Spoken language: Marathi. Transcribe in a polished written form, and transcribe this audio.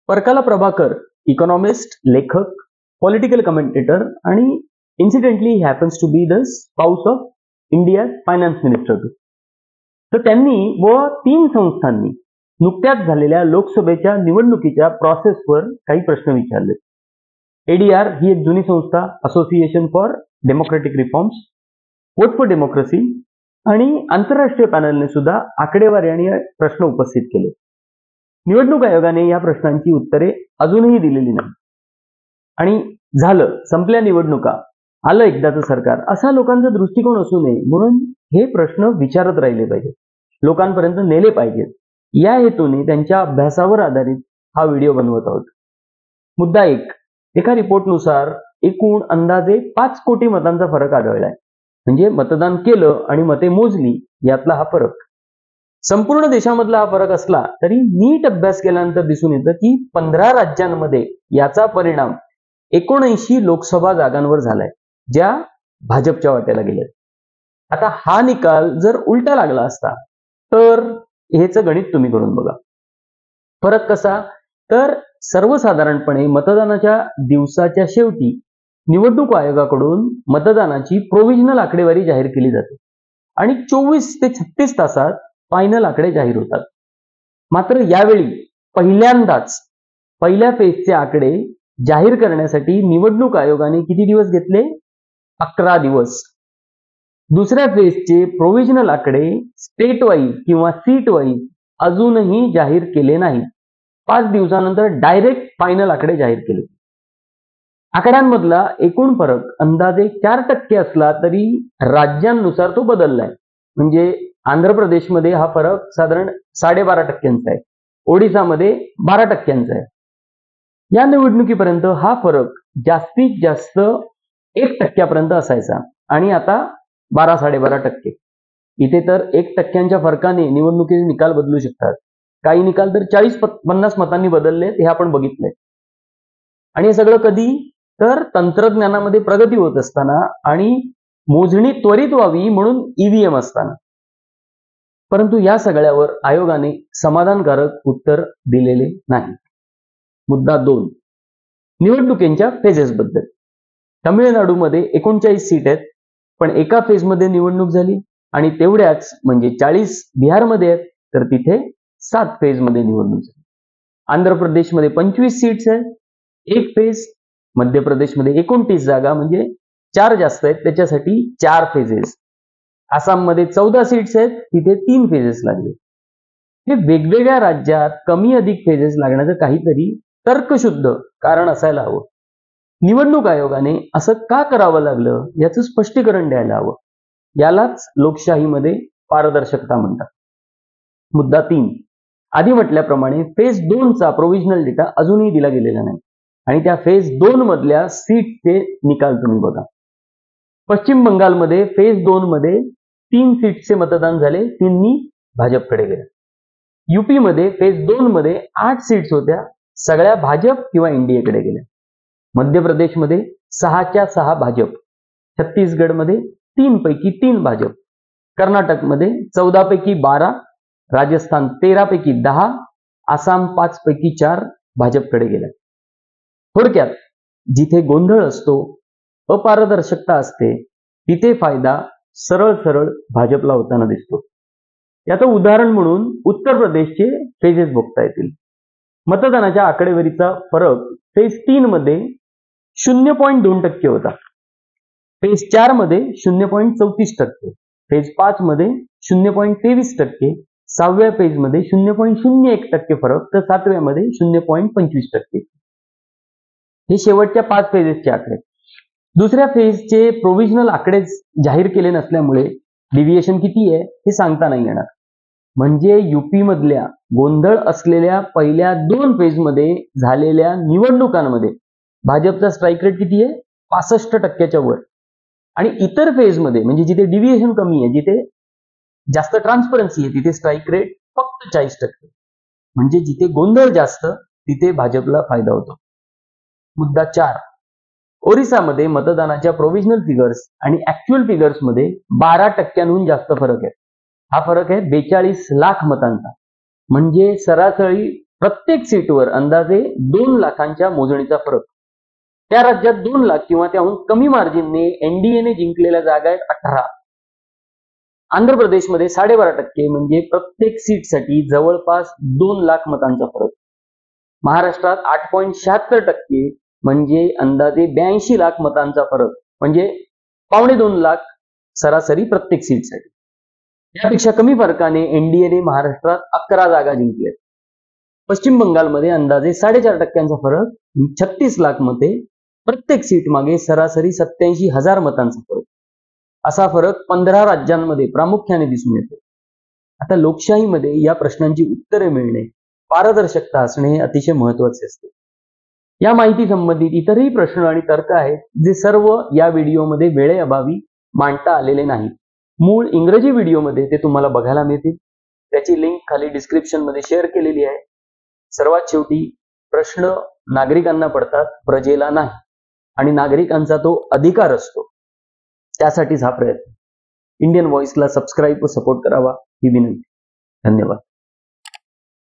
परकाला प्रभाकर इकॉनॉमिस्ट, लेखक, पॉलिटिकल कमेंटेटर आणि incidentally he happens to be the spouse of India finance minister. तर त्यांनी व 3 संस्थांनी नुकत्याच झालेल्या लोकसभेच्या निवडणुकीच्या प्रोसेसवर काही प्रश्न विचारले. एडीआर ही एक जुनी संस्था, association for democratic reforms, vote for democracy आणि आंतरराष्ट्रीय पॅनलने सुद्धा आकडेवारी आणि प्रश्न उपस्थित केले. निवडणूक आयोगाने या प्रश्नांची उत्तरे अजूनही दिलेली नाही. आणि झालं, संपल्या निवडणुका, आलं एकदाचं सरकार, असा लोकांचा दृष्टिकोन असू नये म्हणून हे प्रश्न विचारत राहिले पाहिजेत, लोकांपर्यंत नेले पाहिजेत. या हेतूने त्यांच्या अभ्यासावर आधारित हा व्हिडिओ बनवत आहोत. मुद्दा 1. एका रिपोर्टनुसार एकूण अंदाजे 5 कोटी मतांचा फरक आढळलाय. म्हणजे मतदान केलं आणि मते मोजली यातला हा फरक. संपूर्ण देशामधला हा फरक असला तरी नीट अभ्यास केल्यानंतर दिसून येतं की 15 राज्यांमध्ये याचा परिणाम 79 लोकसभा जागांवर झालाय, ज्या भाजपच्या वाट्याला गेल्या. आता हा निकाल जर उलटा लागला असता तर हेच गणित तुम्ही करून बघा. फरक कसा? तर सर्वसाधारणपणे मतदानाच्या दिवसाच्या शेवटी निवडणूक आयोगाकडून मतदानाची प्रोव्हिजनल आकडेवारी जाहीर केली जाते आणि 24 ते 36 तासात फायनल आकडे जाहीर होतात. मात्र यावेळी पहिल्यांदाच पहिल्या फेजचे आकडे जाहीर करण्यासाठी निवडणूक आयोगाने किती दिवस घेतले? 11 दिवस. दुसऱ्या फेजचे प्रोव्हिजनल आकडे स्टेट वाईज किंवा सीट वाईज अजूनही जाहीर केले नाहीत. 5 दिवसानंतर डायरेक्ट फायनल आकडे जाहीर केले. आकड्यांमधला एकूण फरक अंदाजे 4% असला तरी राज्यांनुसार तो बदललाय. म्हणजे आंध्र प्रदेशमध्ये हा फरक साधारण 12.5% आहे, ओडिसामध्ये 12% आहे. या निवडणुकीपर्यंत हा फरक जास्तीत जास्त 1% असायचा आणि आता 12-12.5%. इथे तर 1% फरकाने निवडणुकीचे निकाल बदलू शकतात. काही निकाल तर 40-50 मतांनी बदलले, हे आपण बघितलंय. आणि हे सगळं कधी? तर तंत्रज्ञानामध्ये प्रगती होत असताना आणि मोजणी त्वरित व्हावी म्हणून ईव्हीएम असताना. परंतु या सगळ्यावर आयोगाने समाधानकारक उत्तर दिलेले नाही. मुद्दा 2. निवडणुकींच्या फेजेस बद्दल. तमिळनाडूमध्ये 39 सीट आहेत, पण एका फेजमध्ये निवडणूक झाली आणि तेवढ्याच म्हणजे 40 बिहारमध्ये आहेत, तर तिथे 7 फेजमध्ये निवडणूक झाली. आंध्र प्रदेशमध्ये 25 सीट्स आहेत, 1 फेज. मध्य प्रदेशमध्ये 29 जागा म्हणजे 4 जास्त आहेत, त्याच्यासाठी 4 फेजेस. आसाममध्ये 14 सीट्स आहेत, तिथे 3 फेजेस लागले. हे वेगवेगळ्या राज्यात कमी अधिक फेजेस लागण्याचं काहीतरी तर्कशुद्ध कारण असायला हवं. निवडणूक आयोगाने असं का करावं लागलं याचं स्पष्टीकरण द्यायला हवं. यालाच लोकशाहीमध्ये पारदर्शकता म्हणतात. मुद्दा 3. आधी म्हटल्याप्रमाणे फेज 2चा प्रोव्हिजनल डेटा अजूनही दिला गेलेला नाही आणि त्या फेज 2 मधल्या सीटचे निकाल तुम्ही बघा. पश्चिम बंगालमध्ये फेज 2 मध्ये 3 सीटचे मतदान झाले, 3 भाजपकडे गेले. युपी मध्ये फेज 2 मध्ये 8 सीट्स होत्या, सगळ्या भाजप किंवा एनडीएकडे गेल्या. मध्य प्रदेशमध्ये 6च्या 6 भाजप, छत्तीसगडमध्ये 3 पैकी 3 भाजप, कर्नाटकमध्ये 14 पैकी 12, राजस्थान 13 पैकी 10, आसाम 5 पैकी 4 भाजपकडे गेल्या. थोडक्यात जिथे गोंधळ असतो, अपारदर्शकता असते, तिथे फायदा सरळ सरळ भाजपला होताना दिसतो. याचं उदाहरण म्हणून उत्तर प्रदेशचे फेजेस बघता येतील. मतदानाच्या आकडेवारीचा फरक फेज 3 मध्ये 0.2% होता, फेज 4 मध्ये 0.34%, फेज 5 मध्ये 0.23%, 6व्या फेज मध्ये 0.01% फरक, तर 7व्या मध्ये 0.25%. हे शेवटच्या 5 फेजेसचे आकडे. दुसऱ्या फेजचे प्रोव्हिजनल आकडे जाहीर केले नसल्यामुळे डिव्हिएशन किती आहे हे सांगता नाही येणार. म्हणजे युपी मधल्या गोंधळ असलेल्या पहिल्या 2 फेजमध्ये झालेल्या निवडणुकांमध्ये भाजपचा स्ट्राईक रेट किती आहे? 65%च्या वर. आणि इतर फेजमध्ये म्हणजे जिथे डिव्हिएशन कमी आहे, जिथे जास्त ट्रान्सपरन्सी आहे, तिथे स्ट्राईक रेट फक्त 40%. म्हणजे जिथे गोंधळ जास्त तिथे भाजपला फायदा होतो. मुद्दा 4. ओरिसामध्ये मतदानाच्या प्रोव्हिजनल फिगर्स आणि ऍक्च्युअल फिगर्स मध्ये 12%हून जास्त फरक आहे. हा फरक आहे 42 लाख मतांचा. म्हणजे सरासरी प्रत्येक सीटवर अंदाजे 2 लाखांच्या मोजणीचा फरक. त्या राज्यात 2 लाख किंवा त्याहून कमी मार्जिनने एनडीएने जिंकलेल्या जागा आहेत 18. आंध्र प्रदेशमध्ये 12.5% म्हणजे प्रत्येक सीटसाठी जवळपास 2 लाख मतांचा फरक. महाराष्ट्रात 8.76% म्हणजे अंदाजे 82 लाख मतांचा फरक, म्हणजे 2.25 लाख सरासरी प्रत्येक सीटसाठी. यापेक्षा कमी फरकाने एनडीएने महाराष्ट्रात 11 जागा जिंकल्या. पश्चिम बंगालमध्ये अंदाजे 4.5% फरक, 36 लाख मते, प्रत्येक सीट मागे सरासरी 87,000 मतांचा फरक. असा फरक 15 राज्यांमध्ये प्रामुख्याने दिसून येतो. आता लोकशाहीमध्ये या प्रश्नांची उत्तरे मिळणे, पारदर्शकता असणे हे अतिशय महत्वाचे असते. या माहिती संबंधित इतरही प्रश्न आणि तर्क आहेत जे सर्व या व्हिडिओमध्ये वेळेअभावी मांडता आलेले नाहीत. मूळ इंग्रजी व्हिडिओमध्ये ते तुम्हाला बघायला मिळतील. त्याची लिंक खाली डिस्क्रिप्शन मध्ये शेअर केलेली आहे. सर्वात शेवटी प्रश्न नागरिकांना पडतात, प्रजेला नाही, आणि नागरिकांचा तो अधिकार असतो. त्यासाठीच हा प्रयत्न. इंडियन व्हॉइसला सबस्क्राईब व सपोर्ट करावा ही विनंती. धन्यवाद.